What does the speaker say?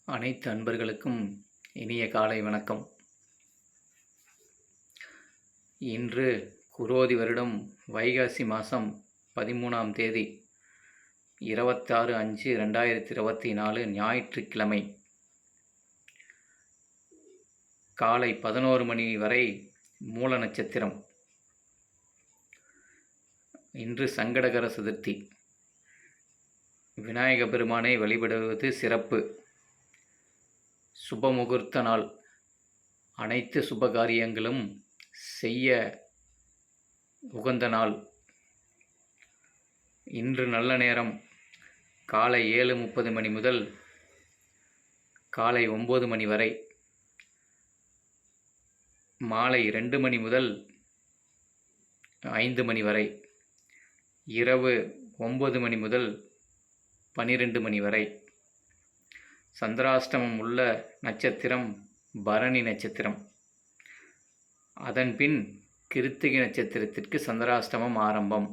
அனைத்து அன்பர்களுக்கும் இனிய காலை வணக்கம். இன்று குரோதி வருடம் வைகாசி மாதம் 13ஆம் தேதி 26/5/2024 ஞாயிற்றுக்கிழமை காலை 11 மணி வரை மூல நட்சத்திரம். இன்று சங்கடகர சதுர்த்தி. விநாயக பெருமானை வழிபடுவது சிறப்பு. சுபமுகூர்த்த நாள். அனைத்து சுபகாரியங்களும் செய்ய உகந்த நாள். இன்று நல்ல நேரம் காலை 7:30 மணி முதல் காலை 9 மணி வரை, மாலை 2 மணி முதல் 5 மணி வரை, இரவு 9 மணி முதல் 12 மணி வரை. சந்திராஷ்டமம் உள்ள நட்சத்திரம் பரணி நட்சத்திரம். அதன்பின் கிருத்திகை நட்சத்திரத்திற்கு சந்திராஷ்டமம் ஆரம்பம்.